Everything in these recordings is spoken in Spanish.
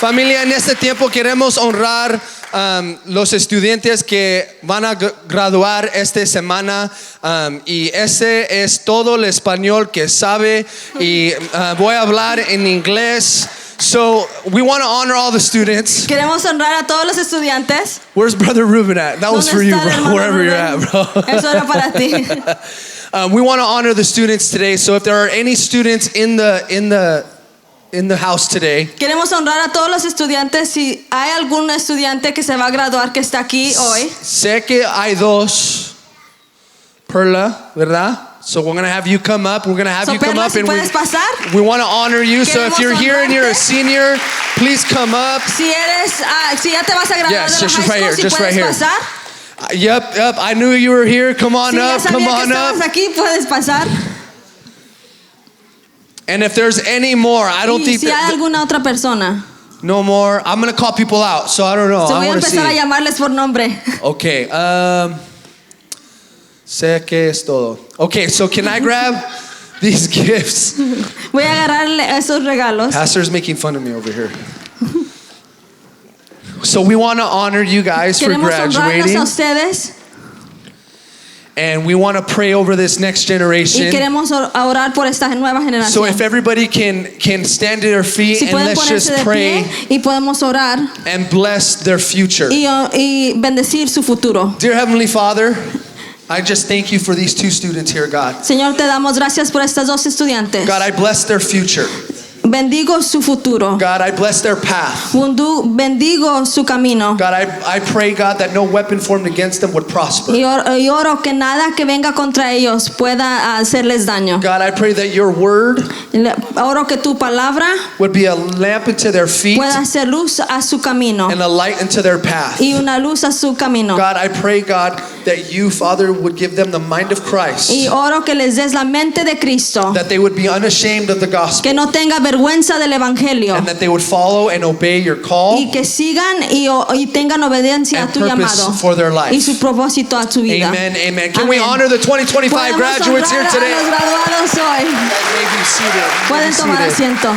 Familia, en este tiempo queremos honrar los estudiantes que van a graduar esta semana, y ese es todo el español que sabe, y voy a hablar en inglés. So we want to honor all the students. Queremos honrar a todos los estudiantes. Where's Brother Ruben at? That was for you, bro. Wherever you're at, bro. Eso era para ti. We want to honor the students today. So if there are any students in the house today, queremos honrar a todos los estudiantes. Si hay algún estudiante que se va a graduar que está aquí hoy. Sé que hay dos, Perla, ¿verdad? So we're going to have you come up. We're going to have you come up, si and pasar, we want to honor you. So if you're here and you're a honrarte. senior, please come up. Si ya te vas a graduar Yes, de la just high school, right here, si just puedes right here. pasar. Yep. I knew you were here. Come on Si up. ya Come sabía on que up. estabas aquí, puedes pasar. And if there's any more, I don't Y think si hay alguna otra persona, no more. I'm going to call people out. So I don't know. se I voy a want to empezar a see. llamarles por nombre. Okay. Sé que es todo. Okay, so can I grab these gifts? Voy a agarrarle esos regalos. Pastor's making fun of me over here. So we want to honor you guys for Queremos honrarlos graduating, a ustedes and we want to pray over this next y generation. queremos orar por esta nueva generación. So if everybody can stand to their feet, Si and pueden let's ponerse just de pray pie y podemos orar and bless their future. y bendecir su futuro. Dear Heavenly Father, I just thank you for these two students here, God. Señor, te damos gracias por estas dos estudiantes. God, I bless their future. Bendigo su futuro. God, I bless their path. Bendigo su camino. God, I pray, God, that no weapon formed against them would prosper. Y oro que nada que venga contra ellos pueda hacerles daño. God, I pray that your word Oro que tu palabra would be a lamp into their feet pueda hacer luz a su camino and a light into their path. y una luz a su camino. God, I pray, God, that you, Father, would give them the mind of Christ, Y oro que les des la mente de Cristo, that they would be unashamed of the gospel, que no tenga vergüenza del evangelio and that they would follow and obey your call y que sigan y tengan obediencia and a tu purpose llamado for their life. y su propósito a tu vida. Amen, amen. Can we Amén. honor the 2025 Podemos graduates here honrar today? a los graduados hoy. May be seated. May Pueden be tomar seated. asiento.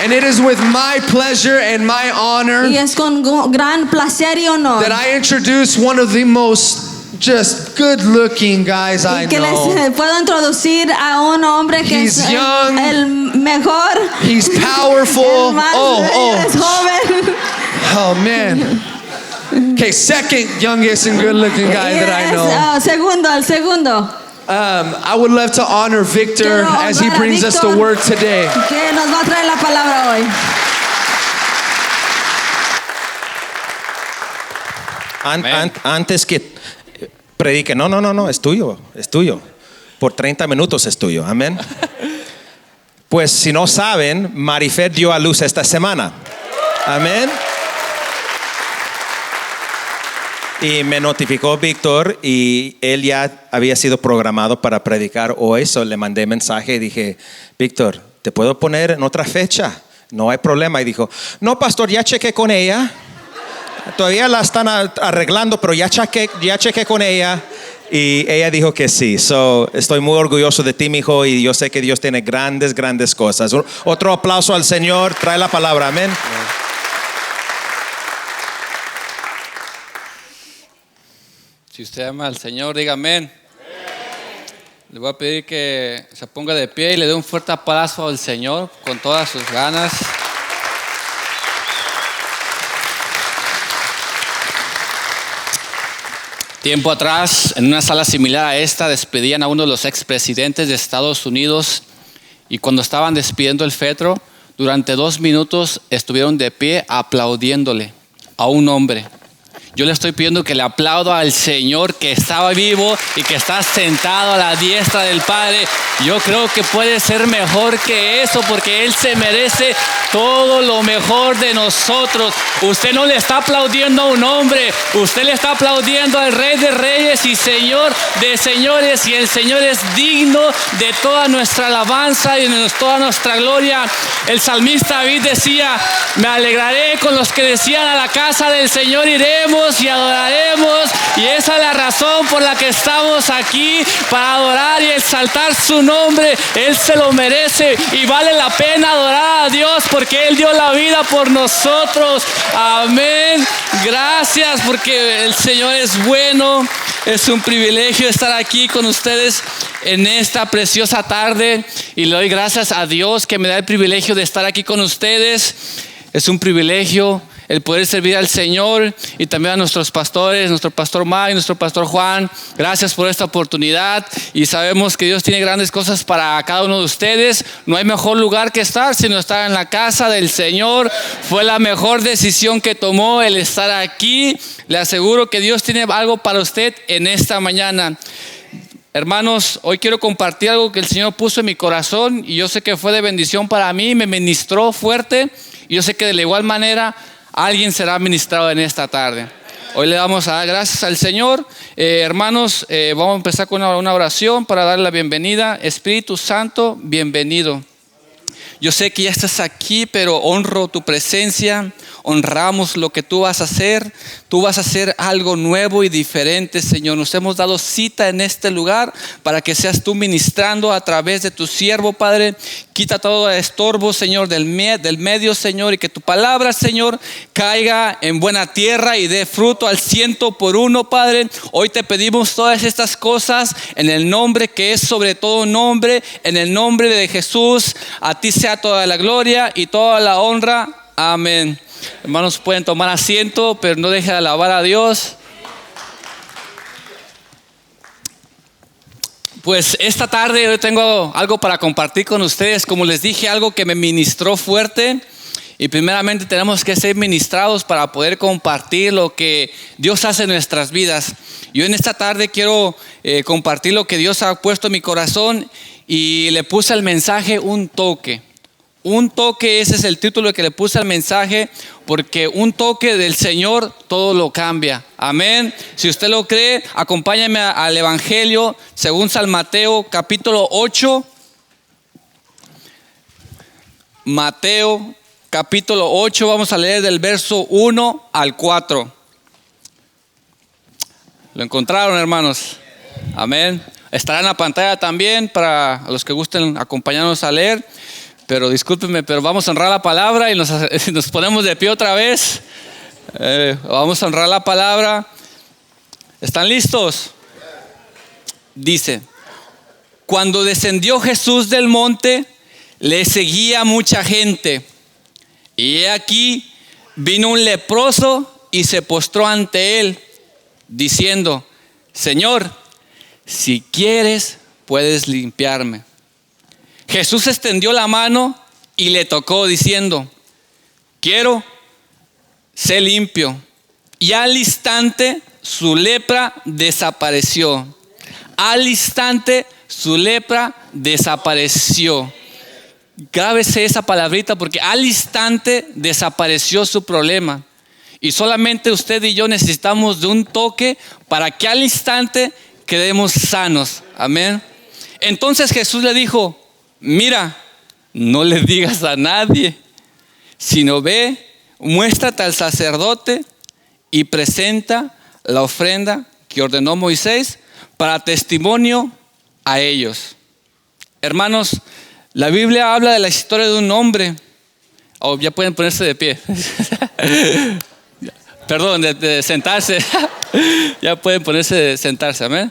And it is with my pleasure and my honor Y es con gran placer y honor that I introduce one of the most just good-looking guys I que les know. puedo introducir a un hombre que He's es young. el mejor, He's powerful. el más es joven. Oh man. Okay, second youngest and good-looking guy that I know. El segundo. I would love to honor Victor Quiero as he honrar a brings us the Víctor, word today. que nos va a traer la palabra hoy. Antes que predique, no, es tuyo. Por 30 minutos es tuyo, amén. Pues si no saben, Marifer dio a luz esta semana, amén. Y me notificó Víctor y él ya había sido programado para predicar hoy, so le mandé mensaje y dije, Víctor, ¿te puedo poner en otra fecha? No hay problema. Y dijo, no, pastor, ya chequé con ella. Todavía la están arreglando, pero ya chequé con ella y ella dijo que sí. So, estoy muy orgulloso de ti, mi hijo, y yo sé que Dios tiene grandes cosas. Otro aplauso al Señor. Trae la palabra, amén. Si usted ama al Señor, diga amén. Le voy a pedir que se ponga de pie y le dé un fuerte aplauso al Señor con todas sus ganas. Tiempo atrás, en una sala similar a esta, despedían a uno de los expresidentes de Estados Unidos, y cuando estaban despidiendo el féretro, durante 2 minutos estuvieron de pie aplaudiéndole a un hombre. Yo le estoy pidiendo que le aplaudo al Señor que estaba vivo y que está sentado a la diestra del Padre. Yo creo que puede ser mejor que eso, porque Él se merece todo lo mejor de nosotros. Usted no le está aplaudiendo a un hombre, usted le está aplaudiendo al Rey de Reyes y Señor de Señores, y el Señor es digno de toda nuestra alabanza y de toda nuestra gloria. El salmista David decía, me alegraré con los que decían, a la casa del Señor iremos. alabaremos y adoraremos. Y esa es la razón por la que estamos aquí, para adorar y exaltar su nombre. Él se lo merece y vale la pena adorar a Dios porque Él dio la vida por nosotros. Amén. Gracias porque el Señor es bueno. Es un privilegio estar aquí con ustedes en esta preciosa tarde y le doy gracias a Dios que me da el privilegio de estar aquí con ustedes. Es un privilegio el poder servir al Señor y también a nuestros pastores, nuestro pastor Mike, nuestro pastor Juan. Gracias por esta oportunidad y sabemos que Dios tiene grandes cosas para cada uno de ustedes. No hay mejor lugar que estar sino estar en la casa del Señor. Fue la mejor decisión que tomó el estar aquí. Le aseguro que Dios tiene algo para usted en esta mañana. Hermanos, hoy quiero compartir algo que el Señor puso en mi corazón y yo sé que fue de bendición para mí, me ministró fuerte y yo sé que de la igual manera alguien será ministrado en esta tarde. Hoy le damos a dar gracias al Señor. Hermanos, vamos a empezar con una oración para darle la bienvenida. Espíritu Santo, bienvenido. Yo sé que ya estás aquí, pero honro tu presencia, honramos lo que tú vas a hacer. Tú vas a hacer algo nuevo y diferente, Señor. Nos hemos dado cita en este lugar para que seas tú ministrando a través de tu siervo, Padre. Quita todo estorbo, Señor, del medio, Señor, y que tu palabra, Señor, caiga en buena tierra y dé fruto al 100%, Padre. Hoy te pedimos todas estas cosas en el nombre que es sobre todo nombre, en el nombre de Jesús. A ti sea toda la gloria y toda la honra. Amén. Hermanos, pueden tomar asiento, pero no dejen de alabar a Dios. Pues esta tarde yo tengo algo para compartir con ustedes. Como les dije, algo que me ministró fuerte. Y primeramente tenemos que ser ministrados para poder compartir lo que Dios hace en nuestras vidas. Yo en esta tarde quiero compartir lo que Dios ha puesto en mi corazón. Y le puse al mensaje un toque. Un toque, ese es el título que le puse al mensaje, porque un toque del Señor todo lo cambia. Amén. Si usted lo cree, acompáñame al Evangelio según San Mateo capítulo 8. Mateo capítulo 8, vamos a leer del verso 1 al 4. ¿Lo encontraron, hermanos? Amén. Estará en la pantalla también para los que gusten acompañarnos a leer. Pero discúlpenme, pero vamos a honrar la palabra y nos ponemos de pie otra vez. Vamos a honrar la palabra. ¿Están listos? Dice: cuando descendió Jesús del monte, le seguía mucha gente. Y he aquí, vino un leproso y se postró ante él, diciendo: Señor, si quieres, puedes limpiarme. Jesús extendió la mano y le tocó diciendo: quiero, sé limpio. Y al instante su lepra desapareció. Al instante su lepra desapareció. Grábese esa palabrita porque al instante desapareció su problema. Y solamente usted y yo necesitamos de un toque para que al instante quedemos sanos. Amén. Entonces Jesús le dijo: mira, no le digas a nadie, sino ve, muéstrate al sacerdote y presenta la ofrenda que ordenó Moisés para testimonio a ellos. Hermanos, la Biblia habla de la historia de un hombre. Oh, ya pueden ponerse de pie. Perdón, de sentarse. Ya pueden ponerse de sentarse, amén.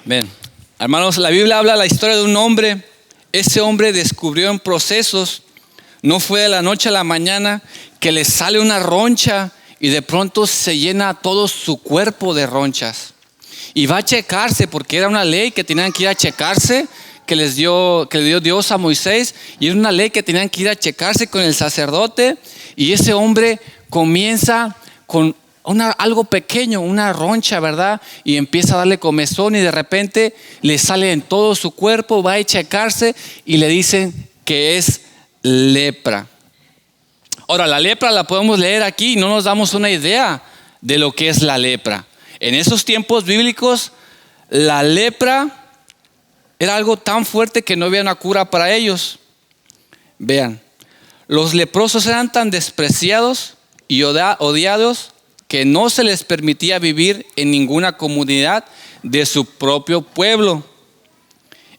Ven. Hermanos, la Biblia habla de la historia de un hombre. Ese hombre descubrió en procesos, no fue de la noche a la mañana, que le sale una roncha y de pronto se llena todo su cuerpo de ronchas. Y va a checarse porque era una ley que tenían que ir a checarse, que le dio Dios a Moisés, y era una ley que tenían que ir a checarse con el sacerdote. Y ese hombre comienza con algo pequeño, una roncha, ¿verdad? Y empieza a darle comezón y de repente le sale en todo su cuerpo, va a checarse y le dicen que es lepra. Ahora, la lepra la podemos leer aquí y no nos damos una idea de lo que es la lepra. En esos tiempos bíblicos, la lepra era algo tan fuerte que no había una cura para ellos. Vean, los leprosos eran tan despreciados y odiados que no se les permitía vivir en ninguna comunidad de su propio pueblo.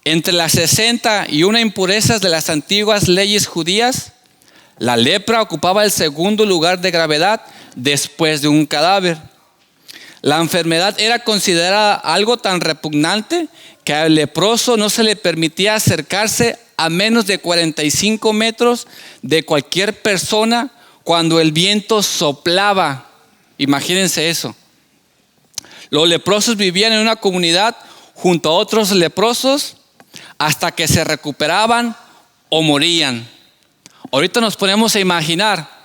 Entre las 61 impurezas de las antiguas leyes judías, la lepra ocupaba el segundo lugar de gravedad después de un cadáver. La enfermedad era considerada algo tan repugnante que al leproso no se le permitía acercarse a menos de 45 metros de cualquier persona cuando el viento soplaba. Imagínense eso. Los leprosos vivían en una comunidad junto a otros leprosos hasta que se recuperaban o morían. Ahorita nos ponemos a imaginar,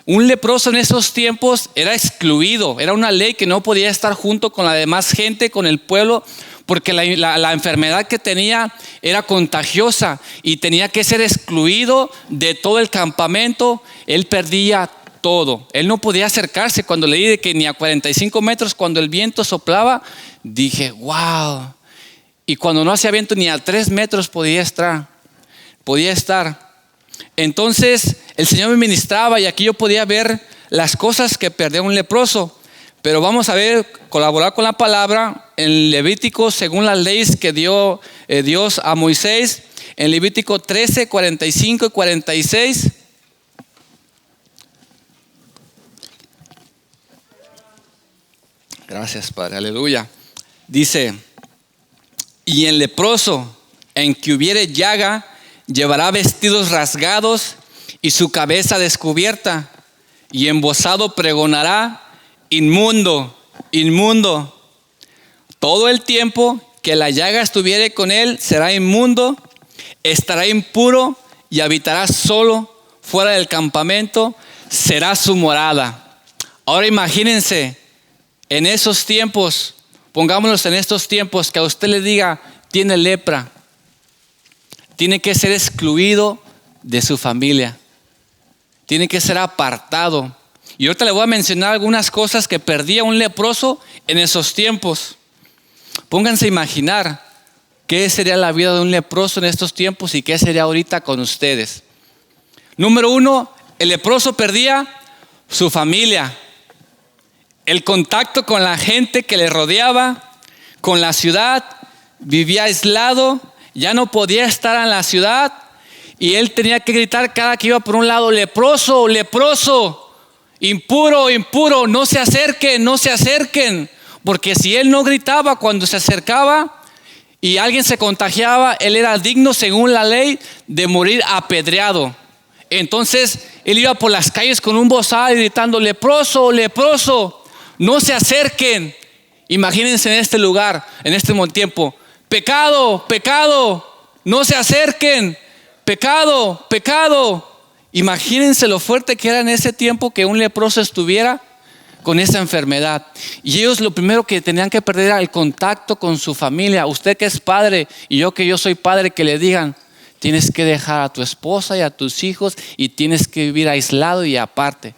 un leproso en esos tiempos era excluido, era una ley que no podía estar junto con la demás gente, con el pueblo, porque la enfermedad que tenía era contagiosa y tenía que ser excluido de todo el campamento. Él perdía todo, él no podía acercarse. Cuando leí de que ni a 45 metros cuando el viento soplaba, dije, wow. Y cuando no hacía viento ni a 3 metros podía estar. Entonces el Señor me ministraba y aquí yo podía ver las cosas que perdía un leproso. Pero vamos a ver, colaborar con la palabra en Levítico, según las leyes que dio Dios a Moisés, en Levítico 13, 45 y 46. Gracias, Padre, aleluya. Dice, y el leproso en que hubiere llaga llevará vestidos rasgados y su cabeza descubierta, y embozado pregonará, inmundo, inmundo. Todo el tiempo que la llaga estuviere con él será inmundo, estará impuro y habitará solo fuera del campamento, será su morada. Ahora imagínense, en esos tiempos, pongámonos en estos tiempos, que a usted le diga, tiene lepra, tiene que ser excluido de su familia, tiene que ser apartado. Y ahorita le voy a mencionar algunas cosas que perdía un leproso en esos tiempos. Pónganse a imaginar qué sería la vida de un leproso en estos tiempos y qué sería ahorita con ustedes. Número 1, el leproso perdía su familia, el contacto con la gente que le rodeaba, con la ciudad. Vivía aislado, ya no podía estar en la ciudad y él tenía que gritar cada que iba por un lado, leproso, leproso. Impuro, impuro, no se acerquen, no se acerquen. Porque si él no gritaba cuando se acercaba y alguien se contagiaba, él era digno según la ley de morir apedreado. Entonces él iba por las calles con un bozal gritando, leproso, leproso, no se acerquen. Imagínense en este lugar, en este tiempo, pecado, pecado, no se acerquen, pecado, pecado. Imagínense lo fuerte que era en ese tiempo que un leproso estuviera con esa enfermedad. Y ellos lo primero que tenían que perder era el contacto con su familia. Usted que es padre y yo que yo soy padre, que le digan, tienes que dejar a tu esposa y a tus hijos y tienes que vivir aislado y aparte.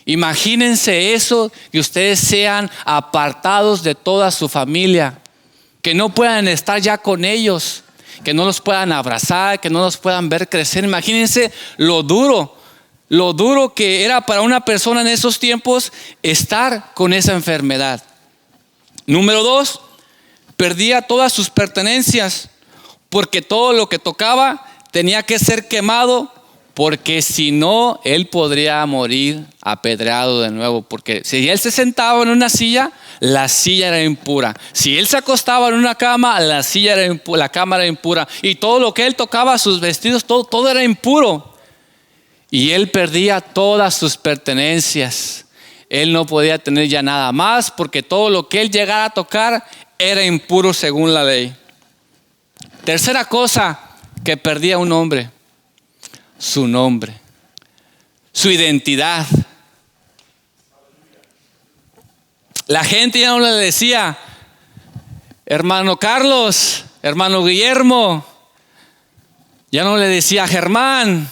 Imagínense eso, que ustedes sean apartados de toda su familia, que no puedan estar ya con ellos, que no los puedan abrazar, que no los puedan ver crecer. Imagínense lo duro que era para una persona en esos tiempos estar con esa enfermedad. Número 2, perdía todas sus pertenencias, porque todo lo que tocaba tenía que ser quemado, porque si no, él podría morir apedreado de nuevo. Porque si él se sentaba en una silla, la silla era impura. Si él se acostaba en una cama, la cama era impura. Y todo lo que él tocaba, sus vestidos, todo era impuro. Y él perdía todas sus pertenencias. Él no podía tener ya nada más, porque todo lo que él llegara a tocar era impuro según la ley. Tercera cosa que perdía un hombre: su nombre, su identidad. La gente ya no le decía hermano Carlos, hermano Guillermo, ya no le decía Germán,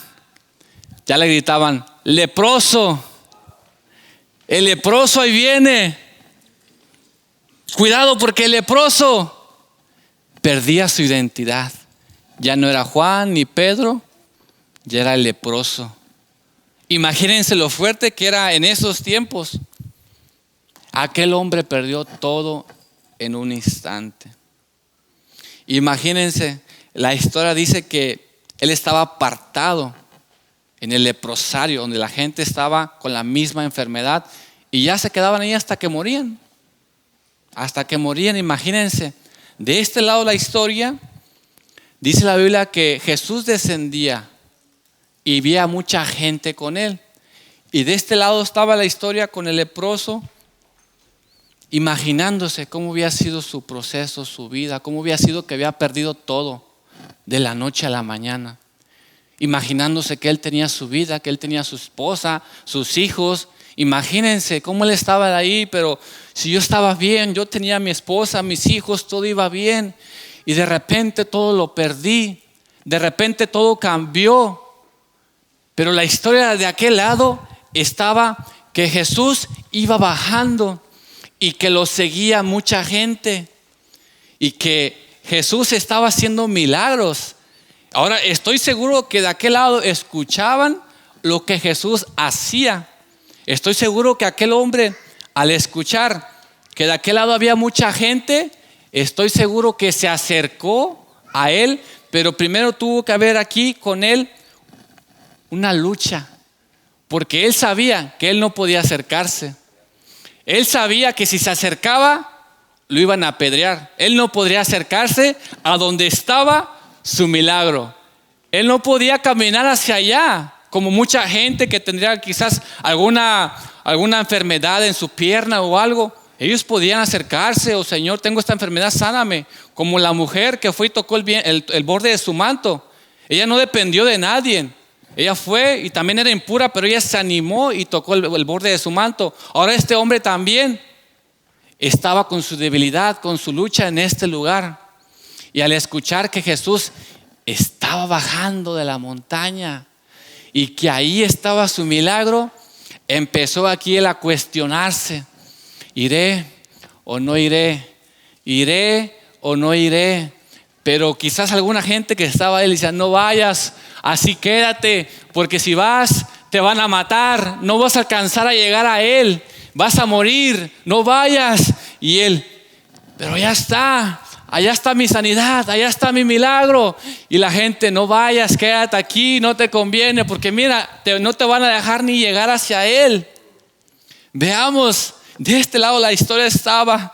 ya le gritaban leproso. El leproso ahí viene, cuidado porque el leproso. Perdía su identidad. Ya no era Juan ni Pedro, ya era el leproso. Imagínense lo fuerte que era en esos tiempos. Aquel hombre perdió todo en un instante. Imagínense, la historia dice que él estaba apartado en el leprosario, donde la gente estaba con la misma enfermedad y ya se quedaban ahí hasta que morían. Hasta que morían, imagínense. De este lado de la historia, dice la Biblia que Jesús descendía y veía mucha gente con él. Y de este lado estaba la historia con el leproso, imaginándose cómo había sido su proceso, su vida, cómo había sido que había perdido todo de la noche a la mañana. Imaginándose que él tenía su vida, que él tenía su esposa, sus hijos. Imagínense cómo él estaba ahí, pero si yo estaba bien, yo tenía a mi esposa, mis hijos, todo iba bien. Y de repente todo lo perdí, de repente todo cambió. Pero la historia de aquel lado estaba que Jesús iba bajando y que lo seguía mucha gente y que Jesús estaba haciendo milagros. Ahora estoy seguro que de aquel lado escuchaban lo que Jesús hacía. Estoy seguro que aquel hombre, al escuchar que de aquel lado había mucha gente, estoy seguro que se acercó a él, pero primero tuvo que haber aquí con él una lucha, porque él sabía que él no podía acercarse. Él sabía que si se acercaba, lo iban a apedrear. Él no podría acercarse a donde estaba su milagro. Él no podía caminar hacia allá, como mucha gente que tendría quizás alguna enfermedad en su pierna o algo. Ellos podían acercarse, oh Señor, tengo esta enfermedad, sáname. Como la mujer que fue y tocó el borde de su manto. Ella no dependió de nadie. Ella fue y también era impura, pero ella se animó y tocó el borde de su manto. Ahora este hombre también estaba con su debilidad, con su lucha en este lugar. Y al escuchar que Jesús estaba bajando de la montaña y que ahí estaba su milagro, empezó aquí él a cuestionarse. ¿Iré o no iré? ¿Iré o no iré? Pero quizás alguna gente que estaba ahí le decía, no vayas, así quédate, porque si vas te van a matar, no vas a alcanzar a llegar a él, vas a morir, no vayas. Y él, pero ya está, allá está mi sanidad, allá está mi milagro. Y la gente, no vayas, quédate aquí, no te conviene, porque mira, no te van a dejar ni llegar hacia él. Veamos, de este lado la historia estaba,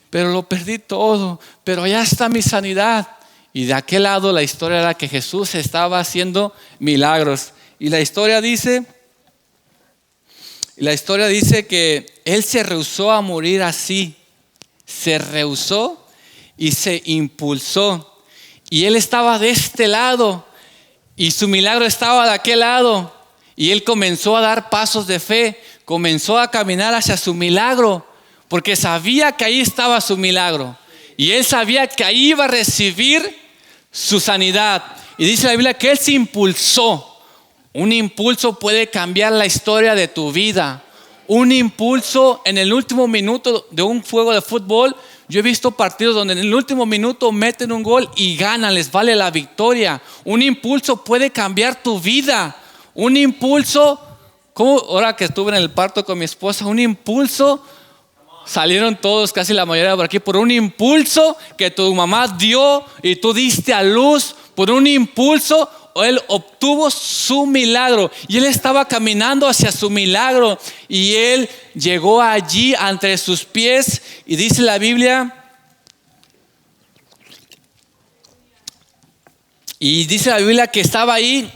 pero lo perdí todo, pero allá está mi sanidad. Y de aquel lado la historia era que Jesús estaba haciendo milagros. Y la historia dice que él se rehusó a morir así. Se rehusó y se impulsó. Y él estaba de este lado y su milagro estaba de aquel lado. Y él comenzó a dar pasos de fe, comenzó a caminar hacia su milagro, porque sabía que ahí estaba su milagro. Y él sabía que ahí iba a recibir su sanidad. Y dice la Biblia que él se impulsó. Un impulso puede cambiar la historia de tu vida. Un impulso en el último minuto de un juego de fútbol. Yo he visto partidos donde en el último minuto meten un gol y ganan, les vale la victoria. Un impulso puede cambiar tu vida. Un impulso, como ahora que estuve en el parto con mi esposa, un impulso, salieron todos, casi la mayoría por aquí, por un impulso que tu mamá dio y tú diste a luz. Por un impulso él obtuvo su milagro y él estaba caminando hacia su milagro y él llegó allí ante sus pies. Y dice la Biblia, que estaba ahí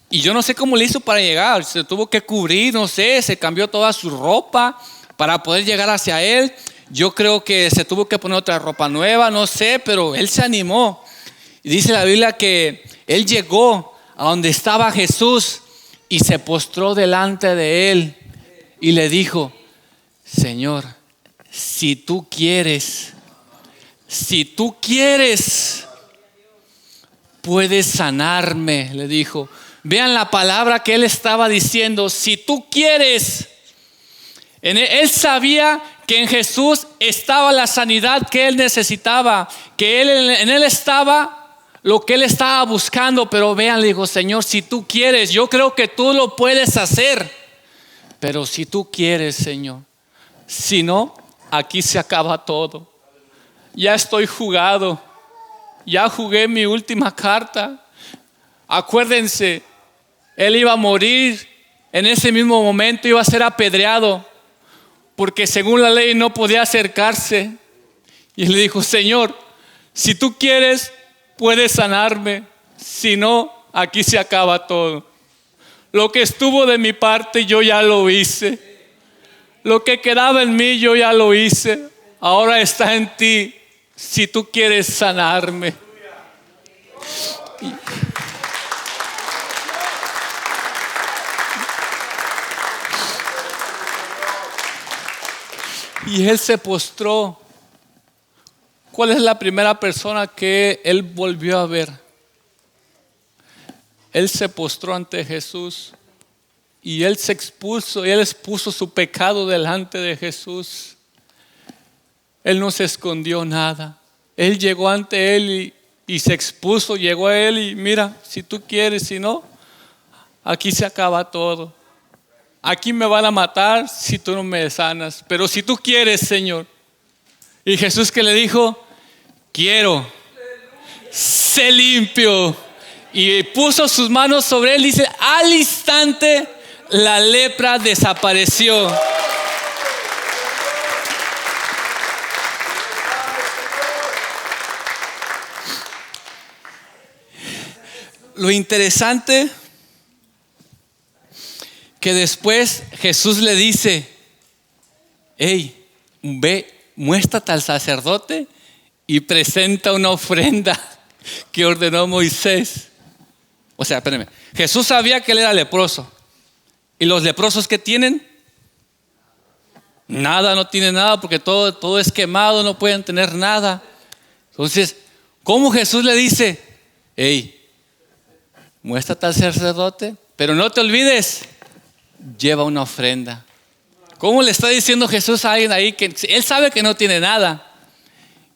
y yo no sé cómo le hizo para llegar. Se tuvo que cubrir, no sé, se cambió toda su ropa para poder llegar hacia él. Yo creo que se tuvo que poner otra ropa nueva, no sé, pero él se animó. Y dice la Biblia que él llegó a donde estaba Jesús y se postró delante de él y le dijo, Señor, si tú quieres, puedes sanarme, le dijo. Vean la palabra que él estaba diciendo, si tú quieres. Él sabía que en Jesús estaba la sanidad que él necesitaba, que en él estaba lo que él estaba buscando, pero vean, le dijo, Señor, si tú quieres, yo creo que tú lo puedes hacer, pero si tú quieres, Señor, si no, aquí se acaba todo. Ya estoy jugado, ya jugué mi última carta. Acuérdense, él iba a morir, en ese mismo momento iba a ser apedreado, porque según la ley no podía acercarse. Y él le dijo, Señor, si tú quieres, puedes sanarme, si no, aquí se acaba todo. Lo que estuvo de mi parte yo ya lo hice, lo que quedaba en mí yo ya lo hice, ahora está en ti, si tú quieres sanarme. Y él se postró. ¿Cuál es la primera persona que él volvió a ver? Él se postró ante Jesús y él se expuso, y él expuso su pecado delante de Jesús. Él no se escondió nada. Él llegó ante él y se expuso, llegó a él y mira, si tú quieres, si no, aquí se acaba todo. Aquí me van a matar si tú no me sanas, pero si tú quieres, Señor. Y Jesús, que le dijo, quiero, sé limpio. Y puso sus manos sobre él, dice, al instante la lepra desapareció. Lo interesante que después Jesús le dice, hey, ve, muéstrate al sacerdote y presenta una ofrenda que ordenó Moisés. O sea, espérenme, Jesús sabía que él era leproso. ¿Y los leprosos qué tienen? Nada, no tienen nada porque todo es quemado, no pueden tener nada. Entonces, ¿cómo Jesús le dice, hey, muéstrate al sacerdote, pero no te olvides, lleva una ofrenda? ¿Cómo le está diciendo Jesús a alguien ahí que él sabe que no tiene nada?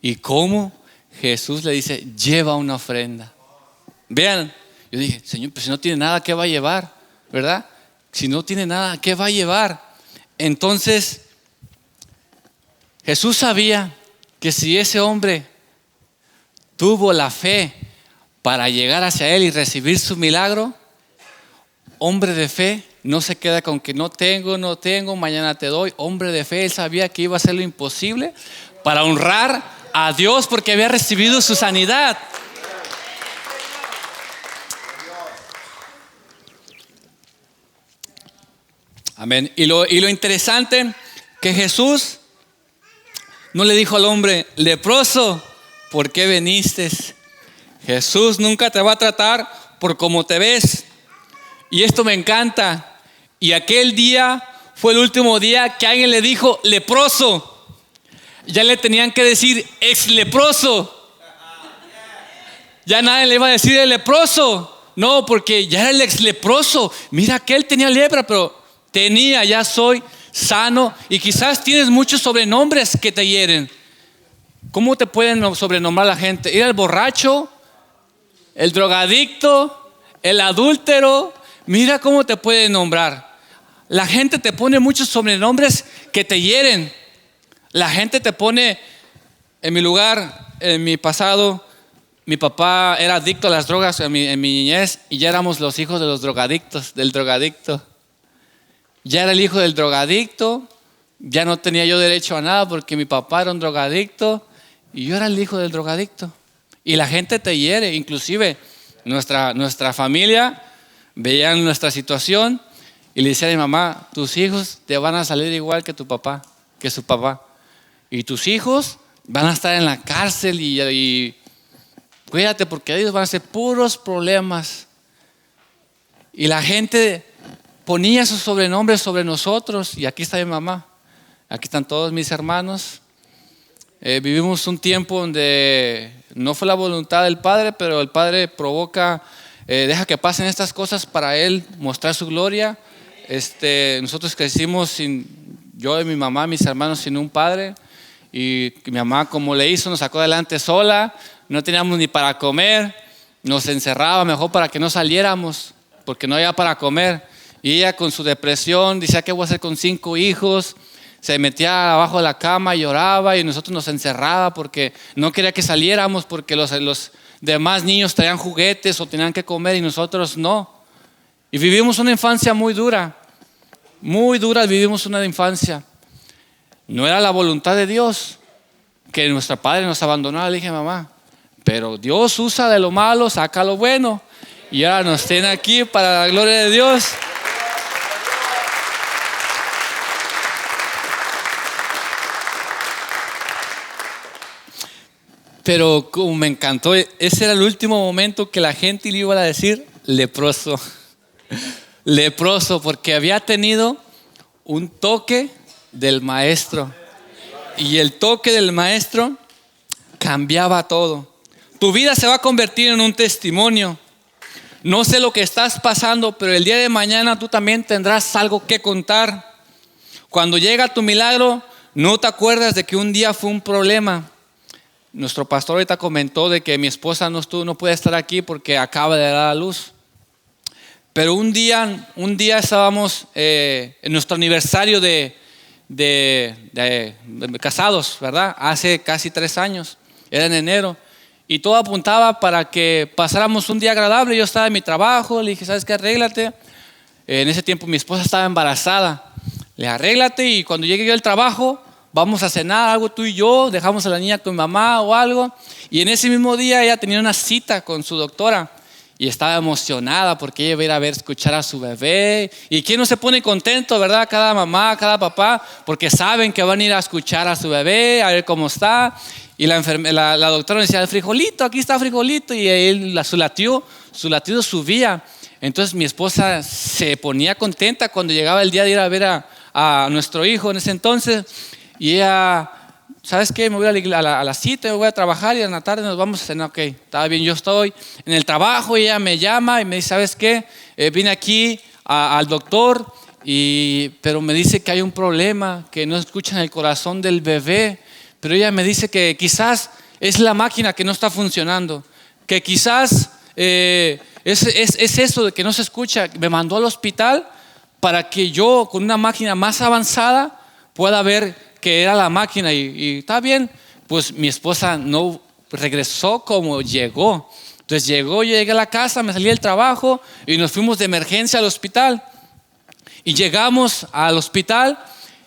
¿Y cómo Jesús le dice, lleva una ofrenda? Vean, yo dije, Señor, pues si no tiene nada, ¿qué va a llevar? ¿Verdad? Si no tiene nada, ¿qué va a llevar? Entonces, Jesús sabía que si ese hombre tuvo la fe para llegar hacia él y recibir su milagro, hombre de fe no se queda con que no tengo, mañana te doy. Hombre de fe, él sabía que iba a hacer lo imposible para honrar a Dios porque había recibido su sanidad. Amén. Y lo interesante que Jesús no le dijo al hombre, leproso, ¿por qué viniste? Jesús nunca te va a tratar por cómo te ves. Y esto me encanta. Y aquel día fue el último día que alguien le dijo leproso. Ya le tenían que decir ex leproso. Ya nadie le iba a decir el leproso. No, porque ya era el ex leproso. Mira que él tenía lepra, pero ya soy sano. Y quizás tienes muchos sobrenombres que te hieren. ¿Cómo te pueden sobrenombrar la gente? Era el borracho, el drogadicto, el adúltero. Mira cómo te pueden nombrar. La gente te pone muchos sobrenombres que te hieren. La gente te pone, en mi lugar, en mi pasado, mi papá era adicto a las drogas en mi niñez y ya éramos los hijos de los drogadictos, del drogadicto. Ya era el hijo del drogadicto, ya no tenía yo derecho a nada porque mi papá era un drogadicto y yo era el hijo del drogadicto. Y la gente te hiere, inclusive nuestra familia veían nuestra situación y le decían a mi mamá, tus hijos te van a salir igual que tu papá, que su papá. Y tus hijos van a estar en la cárcel y cuídate porque ellos van a ser puros problemas. Y la gente ponía sus sobrenombres sobre nosotros. Y aquí está mi mamá, aquí están todos mis hermanos. Vivimos un tiempo donde no fue la voluntad del Padre, pero el Padre provoca, deja que pasen estas cosas para Él mostrar su gloria. Nosotros crecimos yo y mi mamá, mis hermanos, sin un padre. Y mi mamá, como le hizo, nos sacó adelante sola. No teníamos ni para comer. nos encerraba mejor para que no saliéramos, porque no había para comer. Y ella con su depresión decía, ¿qué voy a hacer con 5 hijos? Se metía abajo de la cama y lloraba, y nosotros nos encerraba porque no quería que saliéramos, porque los demás niños traían juguetes o tenían que comer y nosotros no. Y vivimos una infancia muy dura vivimos una infancia. No era la voluntad de Dios que nuestro padre nos abandonara. Le dije, mamá, pero Dios usa de lo malo, saca lo bueno, y ahora nos tiene aquí para la gloria de Dios. Pero como me encantó, ese era el último momento que la gente le iba a decir leproso. Leproso, porque había tenido un toque del maestro. Y el toque del maestro cambiaba todo. Tu vida se va a convertir en un testimonio. No sé lo que estás pasando, pero el día de mañana tú también tendrás algo que contar. Cuando llega tu milagro, no te acuerdas de que un día fue un problema. Nuestro pastor ahorita comentó de que mi esposa no puede estar aquí porque acaba de dar a luz. Pero un día estábamos en nuestro aniversario de casados, ¿verdad? Hace casi 3 años, era en enero. Y todo apuntaba para que pasáramos un día agradable. Yo estaba en mi trabajo, le dije, ¿sabes qué? Arréglate. En ese tiempo mi esposa estaba embarazada. Le dije, arréglate y cuando llegue yo al trabajo, vamos a cenar algo tú y yo, dejamos a la niña con mi mamá o algo. Y en ese mismo día ella tenía una cita con su doctora y estaba emocionada porque ella iba a ir a escuchar a su bebé. ¿Y quién no se pone contento, verdad? Cada mamá, cada papá, porque saben que van a ir a escuchar a su bebé, a ver cómo está. Y la doctora decía, el frijolito, aquí está frijolito. Y él, su latido subía. Entonces mi esposa se ponía contenta cuando llegaba el día de ir a ver a nuestro hijo en ese entonces. Y ella, ¿sabes qué? Me voy a la cita, me voy a trabajar y en la tarde nos vamos a cenar. Ok, está bien, yo estoy en el trabajo y ella me llama y me dice, ¿sabes qué? Vine aquí al doctor, pero me dice que hay un problema, que no escuchan el corazón del bebé. Pero ella me dice que quizás es la máquina que no está funcionando, que quizás es eso de que no se escucha. Me mandó al hospital para que yo con una máquina más avanzada pueda ver que era la máquina y está bien. Pues mi esposa no regresó como llegó. Entonces yo llegué a la casa, me salí del trabajo y nos fuimos de emergencia al hospital. Y llegamos al hospital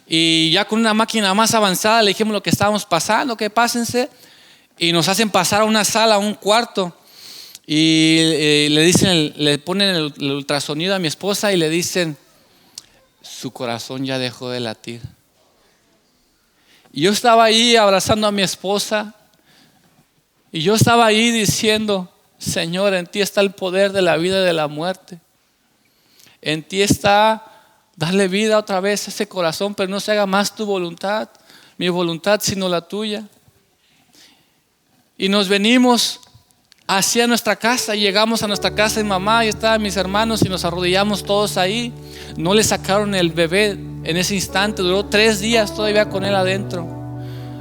y ya con una máquina más avanzada le dijimos lo que estábamos pasando, que pásense. Y nos hacen pasar a una sala, a un cuarto. Y le ponen el ultrasonido a mi esposa y le dicen, su corazón ya dejó de latir. Y yo estaba ahí abrazando a mi esposa y yo estaba ahí diciendo, Señor, en ti está el poder de la vida y de la muerte. En ti está darle vida otra vez a ese corazón, pero no se haga más tu voluntad, mi voluntad, sino la tuya. Y nos venimos hacia nuestra casa, y llegamos a nuestra casa de mamá y estaban mis hermanos y nos arrodillamos todos ahí. No le sacaron el bebé en ese instante, duró 3 días todavía con él adentro.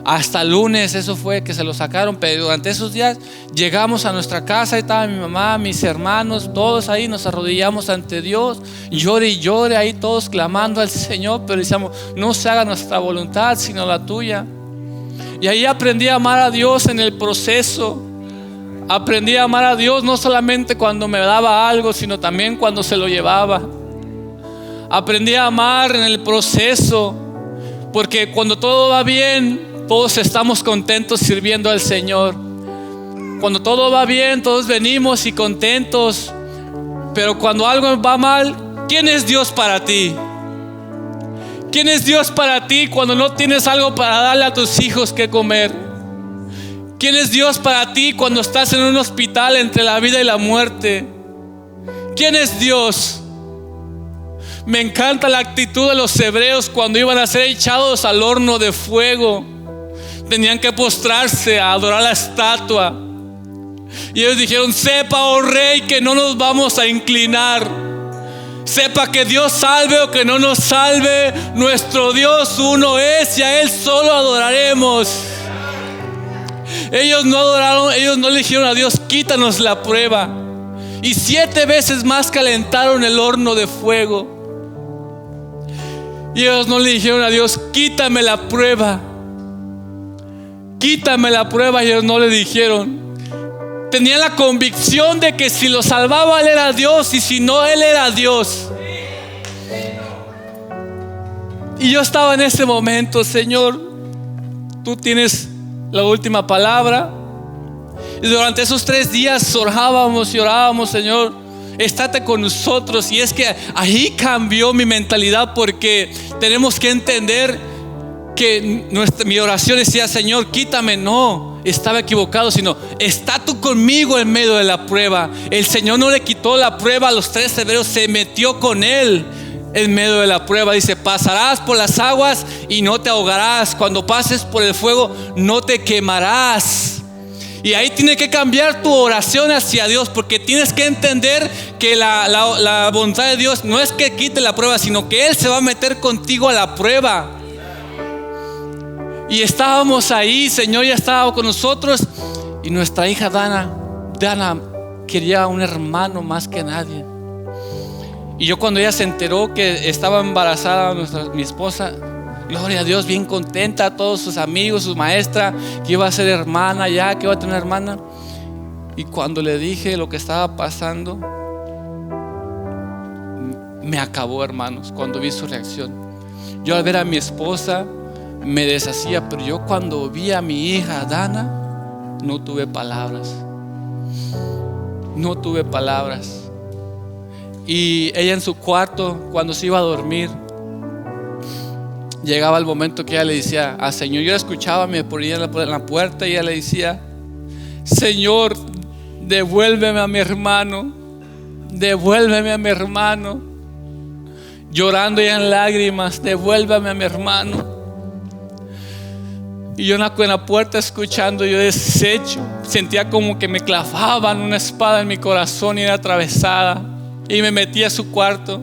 Hasta el lunes eso fue que se lo sacaron, pero durante esos días llegamos a nuestra casa y estaba mi mamá, mis hermanos, todos ahí, nos arrodillamos ante Dios, llore y llore ahí todos clamando al Señor, pero decíamos, no se haga nuestra voluntad sino la tuya. Y ahí aprendí a amar a Dios en el proceso. Aprendí a amar a Dios no solamente cuando me daba algo, sino también cuando se lo llevaba. Aprendí a amar en el proceso, porque cuando todo va bien, todos estamos contentos sirviendo al Señor. Cuando todo va bien, todos venimos y contentos. Pero cuando algo va mal, ¿quién es Dios para ti? ¿Quién es Dios para ti cuando no tienes algo para darle a tus hijos que comer? ¿Quién es Dios para ti cuando estás en un hospital entre la vida y la muerte? ¿Quién es Dios? Me encanta la actitud de los hebreos cuando iban a ser echados al horno de fuego. Tenían que postrarse a adorar la estatua. Y ellos dijeron, sepa, oh rey, que no nos vamos a inclinar. Sepa que Dios salve o que no nos salve, nuestro Dios uno es y a Él solo adoraremos. Ellos no adoraron, ellos no le dijeron a Dios, quítanos la prueba. Y 7 veces más calentaron el horno de fuego. Y ellos no le dijeron a Dios, quítame la prueba. Quítame la prueba. Y ellos no le dijeron. Tenían la convicción de que si lo salvaba Él era Dios, y si no, Él era Dios. Y yo estaba en ese momento, Señor, Tú tienes la última palabra. Y durante esos 3 días orábamos y orábamos, Señor, estate con nosotros. Y es que ahí cambió mi mentalidad, porque tenemos que entender que mi oración decía, Señor, quítame. No, estaba equivocado, sino está tú conmigo en medio de la prueba. El Señor no le quitó la prueba a los 3 hebreos, se metió con él en medio de la prueba. Dice, pasarás por las aguas y no te ahogarás. Cuando pases por el fuego no te quemarás. Y ahí tiene que cambiar tu oración hacia Dios, porque tienes que entender que la voluntad de Dios no es que quite la prueba, sino que Él se va a meter contigo a la prueba. Y estábamos ahí, Señor ya estaba con nosotros. Y nuestra hija Dana quería un hermano más que nadie. Y yo, cuando ella se enteró que estaba embarazada mi esposa, gloria a Dios, bien contenta, todos sus amigos, su maestra, que iba a ser hermana ya, que iba a tener una hermana. Y cuando le dije lo que estaba pasando, me acabó, hermanos, cuando vi su reacción. Yo, al ver a mi esposa, me deshacía, pero yo cuando vi a mi hija Dana, no tuve palabras. No tuve palabras. Y ella en su cuarto, cuando se iba a dormir, llegaba el momento que ella le decía al Señor, yo la escuchaba, me ponía en la puerta y ella le decía, Señor, devuélveme a mi hermano, devuélveme a mi hermano. Llorando ya en lágrimas, devuélveme a mi hermano. Y yo en la puerta escuchando, yo deshecho, sentía como que me clavaban una espada en mi corazón y era atravesada. Y me metí a su cuarto.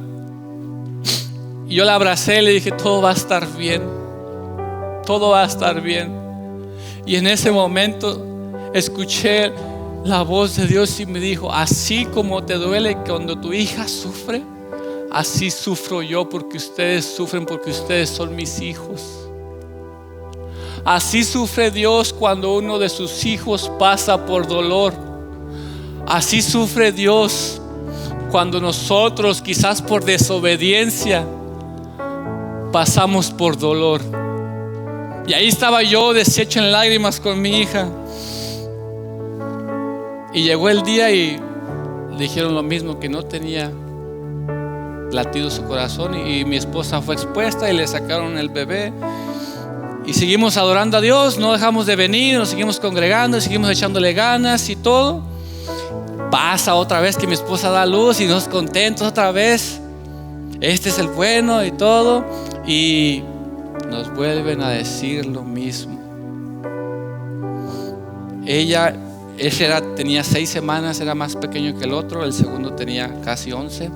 Y yo la abracé y le dije, todo va a estar bien. Todo va a estar bien. Y en ese momento escuché la voz de Dios y me dijo, así como te duele cuando tu hija sufre, así sufro yo porque ustedes sufren, porque ustedes son mis hijos. Así sufre Dios cuando uno de sus hijos pasa por dolor. Así sufre Dios cuando nosotros, quizás por desobediencia, pasamos por dolor. Y ahí estaba yo deshecho en lágrimas con mi hija. Y llegó el día y le dijeron lo mismo, que no tenía latido su corazón. Y mi esposa fue expuesta y le sacaron el bebé. Y seguimos adorando a Dios, no dejamos de venir, nos seguimos congregando, seguimos echándole ganas y todo. Pasa otra vez que mi esposa da luz y nos contentos otra vez. Este es el bueno y todo. Y nos vuelven a decir lo mismo. Ella tenía 6 semanas, era más pequeño que el otro. El segundo tenía casi 11.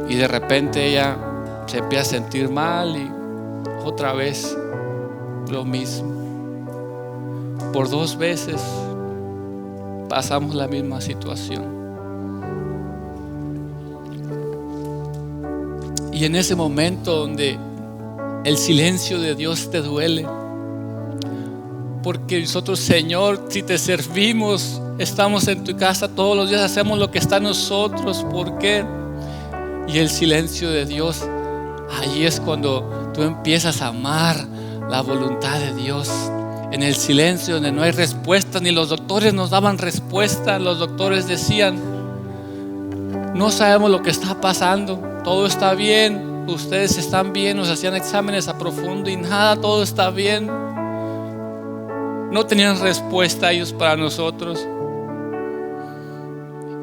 Y de repente ella se empieza a sentir mal y otra vez lo mismo. Por 2 veces pasamos la misma situación. Y en ese momento donde el silencio de Dios te duele, porque nosotros, Señor, si te servimos, estamos en tu casa todos los días, hacemos lo que está en nosotros. ¿Por qué? Y el silencio de Dios, allí es cuando tú empiezas a amar la voluntad de Dios. En el silencio donde no hay respuesta, ni los doctores nos daban respuesta. Los doctores decían, no sabemos lo que está pasando, todo está bien, ustedes están bien. Nos hacían exámenes a profundo y nada, todo está bien. No tenían respuesta ellos para nosotros.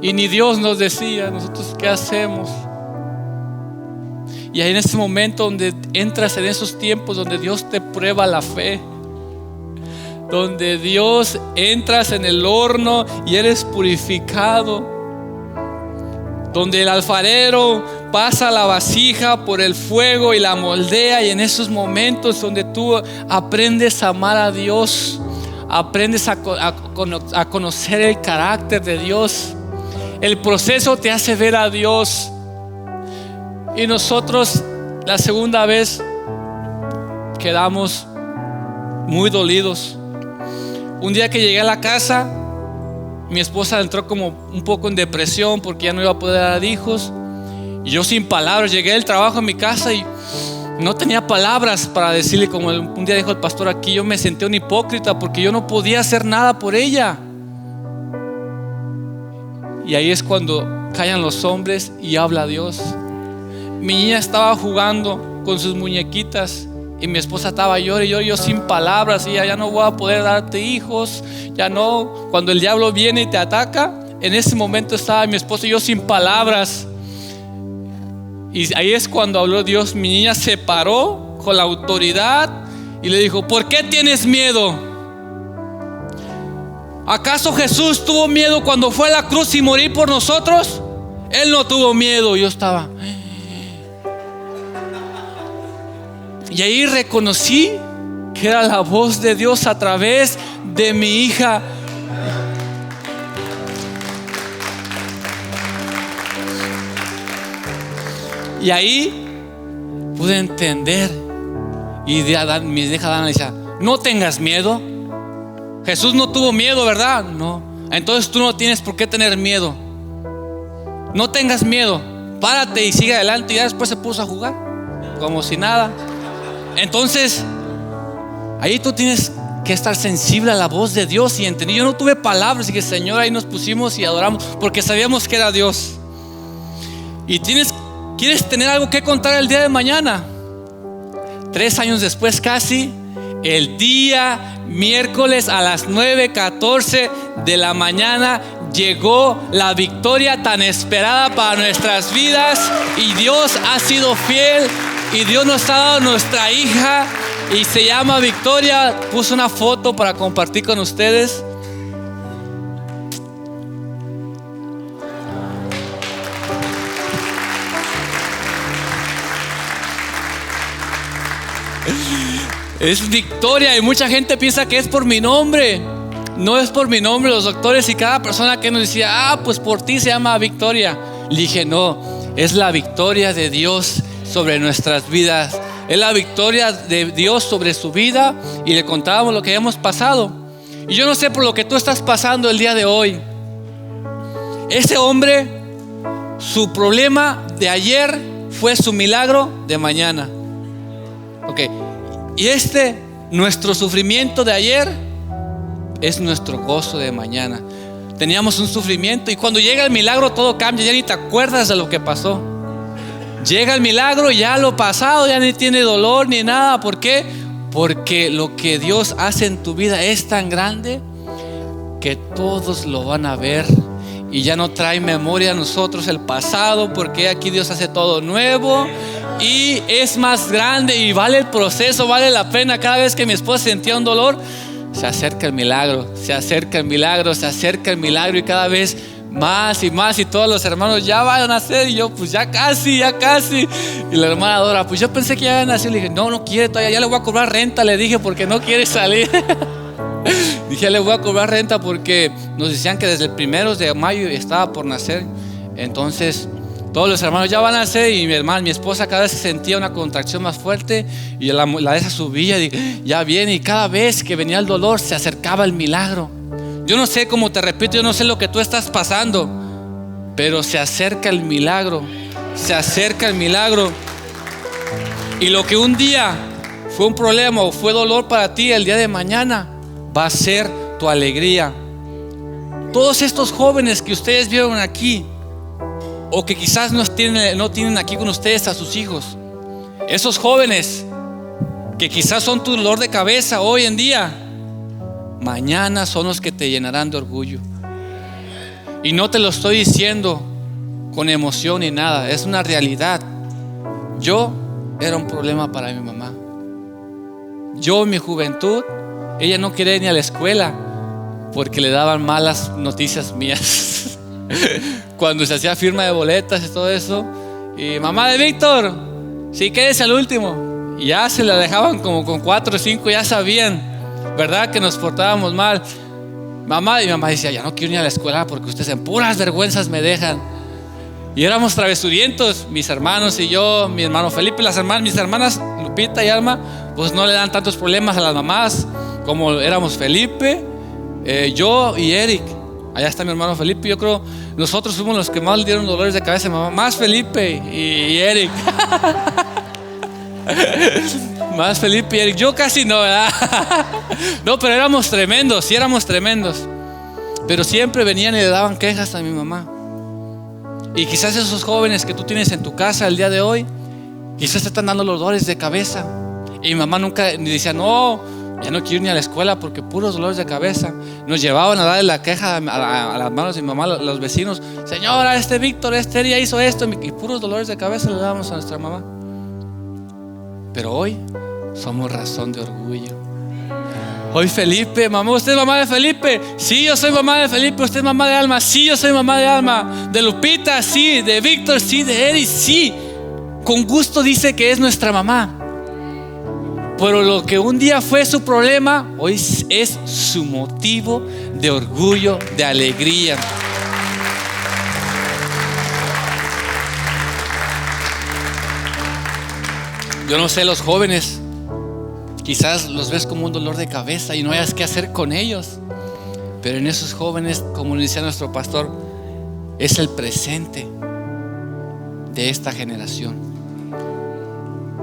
Y ni Dios nos decía, nosotros qué hacemos. Y ahí en ese momento donde entras en esos tiempos donde Dios te prueba la fe, donde Dios entras en el horno y eres purificado, donde el alfarero pasa la vasija por el fuego y la moldea. Y en esos momentos donde tú aprendes a amar a Dios, aprendes a conocer el carácter de Dios. El proceso te hace ver a Dios. Y nosotros la segunda vez quedamos muy dolidos. Un día que llegué a la casa, mi esposa entró como un poco en depresión porque ya no iba a poder dar hijos. Y yo sin palabras, llegué del trabajo a mi casa y no tenía palabras para decirle, como un día dijo el pastor aquí, yo me sentí un hipócrita porque yo no podía hacer nada por ella. Y ahí es cuando callan los hombres y habla Dios. Mi niña estaba jugando con sus muñequitas y mi esposa estaba llorando y yo sin palabras, y ya no voy a poder darte hijos, ya no. Cuando el diablo viene y te ataca, en ese momento estaba mi esposa y yo sin palabras. Y ahí es cuando habló Dios. Mi niña se paró con la autoridad y le dijo: ¿por qué tienes miedo? ¿Acaso Jesús tuvo miedo cuando fue a la cruz y morir por nosotros? Él no tuvo miedo. Yo estaba... Y ahí reconocí que era la voz de Dios a través de mi hija. Y ahí pude entender. Y mi hija Dana le decía: no tengas miedo. Jesús no tuvo miedo, ¿verdad? No. Entonces tú no tienes por qué tener miedo. No tengas miedo. Párate y sigue adelante. Y ya después se puso a jugar como si nada. Entonces ahí tú tienes que estar sensible a la voz de Dios y entender. Yo no tuve palabras y que Señor, ahí nos pusimos y adoramos porque sabíamos que era Dios. Y ¿quieres tener algo que contar el día de mañana? 3 años después casi, el día miércoles a las 9:14 de la mañana llegó la victoria tan esperada para nuestras vidas. Y Dios ha sido fiel. Y Dios nos ha dado nuestra hija y se llama Victoria. Puse una foto para compartir con ustedes. Es Victoria y mucha gente piensa que es por mi nombre. No es por mi nombre. Los doctores y cada persona que nos decía: pues por ti se llama Victoria. Le dije: no, es la victoria de Dios sobre nuestras vidas. Es la victoria de Dios sobre su vida. Y le contábamos lo que habíamos pasado. Y yo no sé por lo que tú estás pasando el día de hoy. Ese hombre, su problema de ayer fue su milagro de mañana. Y nuestro sufrimiento de ayer es nuestro gozo de mañana. Teníamos un sufrimiento y cuando llega el milagro todo cambia. Ya ni te acuerdas de lo que pasó. Llega el milagro y ya lo pasado ya ni tiene dolor ni nada. ¿Por qué? Porque lo que Dios hace en tu vida es tan grande que todos lo van a ver. Y ya no trae memoria a nosotros el pasado, porque aquí Dios hace todo nuevo y es más grande y vale el proceso, vale la pena. Cada vez que mi esposa sentía un dolor, se acerca el milagro, se acerca el milagro, se acerca el milagro, y cada vez más y más. Y todos los hermanos: ya van a nacer. Y yo: pues ya casi. Y la hermana Dora: pues yo pensé que ya iban a nacer. Le dije: no quiere todavía, ya le voy a cobrar renta, le dije, porque no quiere salir. Dije: le voy a cobrar renta porque nos decían que desde el 1 de mayo estaba por nacer. Entonces todos los hermanos: ya van a nacer. Y mi esposa cada vez sentía una contracción más fuerte y la de esa subía y ya viene. Y cada vez que venía el dolor se acercaba el milagro. Yo no sé, como te repito, yo no sé lo que tú estás pasando, pero se acerca el milagro. Se acerca el milagro. Y lo que un día fue un problema o fue dolor para ti, el día de mañana va a ser tu alegría. Todos estos jóvenes que ustedes vieron aquí, o que quizás no tienen aquí con ustedes a sus hijos, esos jóvenes que quizás son tu dolor de cabeza hoy en día, mañana son los que te llenarán de orgullo. Y no te lo estoy diciendo con emoción ni nada, es una realidad. Yo era un problema para mi mamá. Yo en mi juventud, ella no quería ir ni a la escuela porque le daban malas noticias mías. Cuando se hacía firma de boletas y todo eso, y: mamá de Víctor, sí, quédese al último. Y ya se la dejaban como con 4 o 5, ya sabían. ¿verdad? Que nos portábamos mal. Mi mamá decía, ya no quiero ir a la escuela porque ustedes en puras vergüenzas me dejan. Y éramos travesurientos, mis hermanos y yo, mi hermano Felipe, mis hermanas Lupita y Alma, pues no le dan tantos problemas a las mamás como éramos Felipe, yo y Eric. Allá está mi hermano Felipe. Yo creo nosotros fuimos los que más le dieron dolores de cabeza a mi mamá, más Felipe y Eric. Más Felipe y Eric. Yo casi no, ¿verdad? No, pero éramos tremendos, sí éramos tremendos. Pero siempre venían y le daban quejas a mi mamá. Y quizás esos jóvenes que tú tienes en tu casa el día de hoy, quizás te están dando los dolores de cabeza. Y mi mamá nunca ni decía, no, ya no quiero ir ni a la escuela porque puros dolores de cabeza. Nos llevaban a darle la queja a las manos de mi mamá, a los vecinos. Señora, Víctor, ya hizo esto. Y puros dolores de cabeza le dábamos a nuestra mamá. Pero hoy somos razón de orgullo. Hoy Felipe, mamá, ¿usted es mamá de Felipe? Sí, yo soy mamá de Felipe. ¿Usted es mamá de Alma? Sí, yo soy mamá de Alma. De Lupita, sí. De Víctor, sí. De Eric, sí. Con gusto dice que es nuestra mamá. Pero lo que un día fue su problema, hoy es su motivo de orgullo, de alegría. Yo no sé, los jóvenes quizás los ves como un dolor de cabeza y no hayas qué hacer con ellos. Pero en esos jóvenes, como decía nuestro pastor, es el presente de esta generación.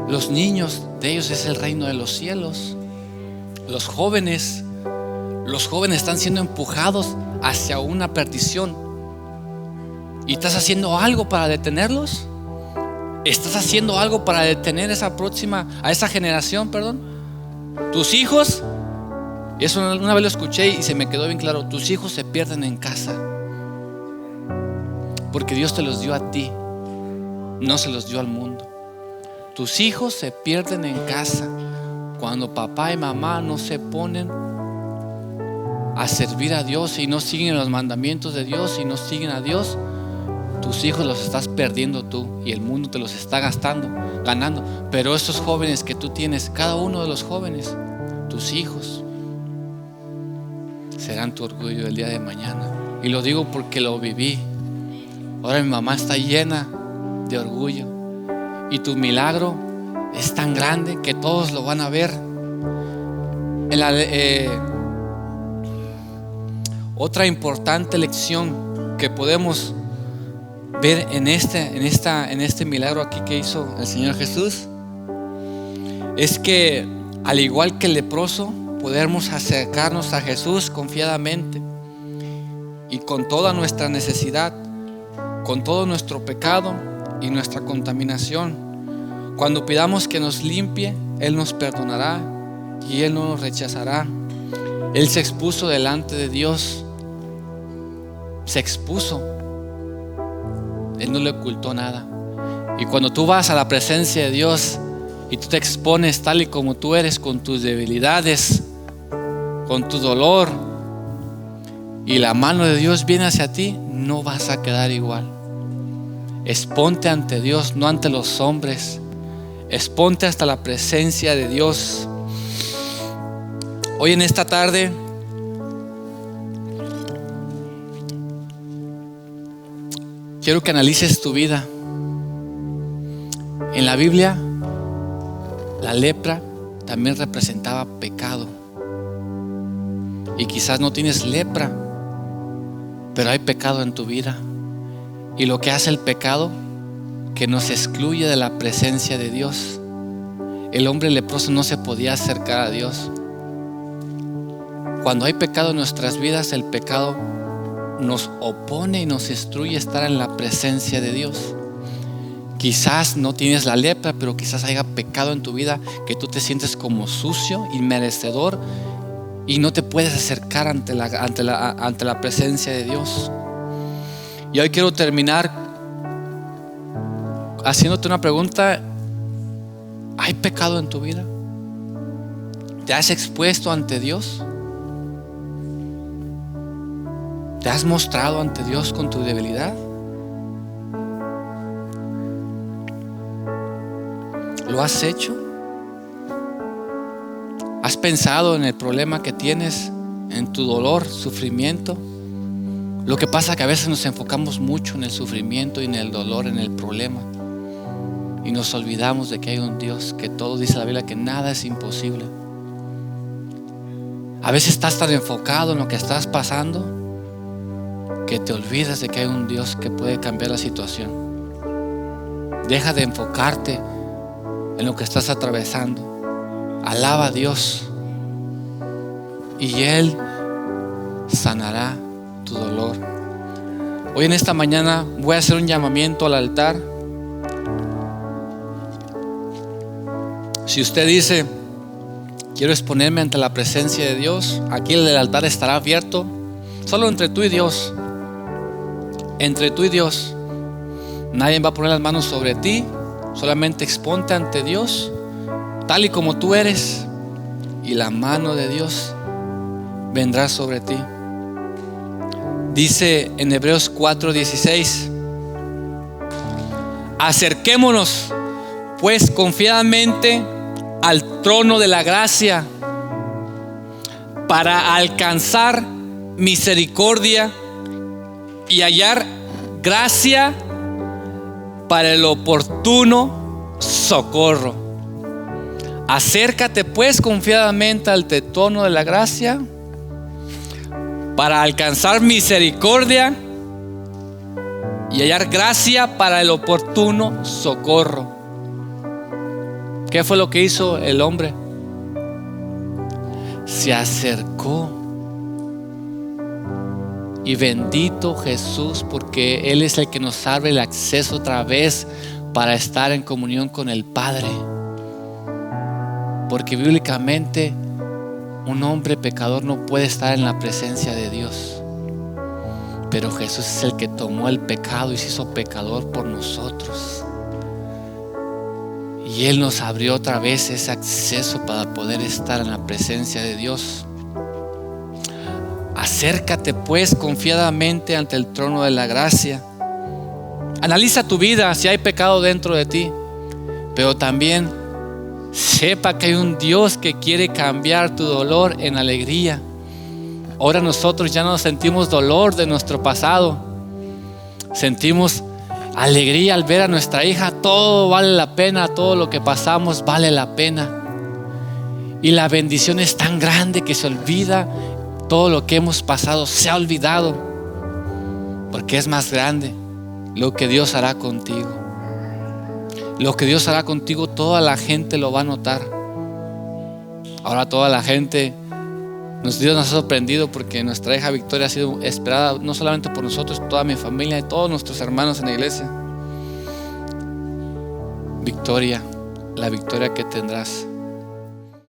Los niños, de ellos es el reino de los cielos. Los jóvenes están siendo empujados hacia una perdición. ¿Y estás haciendo algo para detenerlos? ¿Estás haciendo algo para detener a esa generación, perdón? Tus hijos, eso una vez lo escuché y se me quedó bien claro, tus hijos se pierden en casa porque Dios te los dio a ti, no se los dio al mundo. Tus hijos se pierden en casa cuando papá y mamá no se ponen a servir a Dios y no siguen los mandamientos de Dios y no siguen a Dios. Tus hijos los estás perdiendo tú y el mundo te los está ganando. Pero esos jóvenes que tú tienes, cada uno de los jóvenes, tus hijos, serán tu orgullo el día de mañana. Y lo digo porque lo viví. Ahora mi mamá está llena de orgullo y tu milagro es tan grande que todos lo van a ver. Otra importante lección que podemos ver en este milagro aquí que hizo el Señor Jesús es que, al igual que el leproso, podemos acercarnos a Jesús confiadamente y con toda nuestra necesidad, con todo nuestro pecado y nuestra contaminación. Cuando pidamos que nos limpie, Él nos perdonará y Él no nos rechazará. Él se expuso delante de Dios, se expuso. Él no le ocultó nada. Y cuando tú vas a la presencia de Dios y tú te expones tal y como tú eres, con tus debilidades, con tu dolor, y la mano de Dios viene hacia ti, no vas a quedar igual. Exponte ante Dios, no ante los hombres. Exponte hasta la presencia de Dios. Hoy en esta tarde quiero que analices tu vida. En la Biblia, la lepra también representaba pecado. Y quizás no tienes lepra, pero hay pecado en tu vida. Y lo que hace el pecado, que nos excluye de la presencia de Dios. El hombre leproso no se podía acercar a Dios. Cuando hay pecado en nuestras vidas, el pecado nos opone y nos instruye a estar en la presencia de Dios. Quizás no tienes la lepra, pero quizás haya pecado en tu vida que tú te sientes como sucio, inmerecedor, y no te puedes acercar ante la presencia de Dios. Y hoy quiero terminar haciéndote una pregunta. ¿Hay pecado en tu vida? ¿Te has expuesto ante Dios? ¿Te has mostrado ante Dios con tu debilidad? ¿Lo has hecho? ¿Has pensado en el problema que tienes, en tu dolor, sufrimiento? Lo que pasa es que a veces nos enfocamos mucho en el sufrimiento y en el dolor, en el problema, y nos olvidamos de que hay un Dios, que todo dice la Biblia, que nada es imposible. A veces estás tan enfocado en lo que estás pasando que te olvidas de que hay un Dios que puede cambiar la situación. Deja de enfocarte en lo que estás atravesando. Alaba a Dios y Él sanará tu dolor. Hoy en esta mañana voy a hacer un llamamiento al altar. Si usted dice: quiero exponerme ante la presencia de Dios, aquí el altar estará abierto, solo entre tú y Dios. Entre tú y Dios. Nadie va a poner las manos sobre ti. Solamente exponte ante Dios tal y como tú eres, y la mano de Dios vendrá sobre ti. Dice en Hebreos 4:16: acerquémonos pues confiadamente al trono de la gracia para alcanzar misericordia y hallar gracia para el oportuno socorro. Acércate pues confiadamente al trono de la gracia para alcanzar misericordia y hallar gracia para el oportuno socorro. ¿Qué fue lo que hizo el hombre? Se acercó. Y bendito Jesús, porque Él es el que nos abre el acceso otra vez para estar en comunión con el Padre. Porque bíblicamente un hombre pecador no puede estar en la presencia de Dios. Pero Jesús es el que tomó el pecado y se hizo pecador por nosotros. Y Él nos abrió otra vez ese acceso para poder estar en la presencia de Dios. Acércate pues confiadamente ante el trono de la gracia. Analiza tu vida, si hay pecado dentro de ti, pero también sepa que hay un Dios que quiere cambiar tu dolor en alegría. Ahora nosotros ya no sentimos dolor de nuestro pasado, sentimos alegría al ver a nuestra hija. Todo vale la pena, todo lo que pasamos vale la pena. Y la bendición es tan grande que se olvida. Todo lo que hemos pasado se ha olvidado, porque es más grande lo que Dios hará contigo. Lo que Dios hará contigo, toda la gente lo va a notar. Ahora toda la gente, Dios nos ha sorprendido, porque nuestra hija Victoria ha sido esperada no solamente por nosotros, toda mi familia y todos nuestros hermanos en la iglesia. Victoria, la victoria que tendrás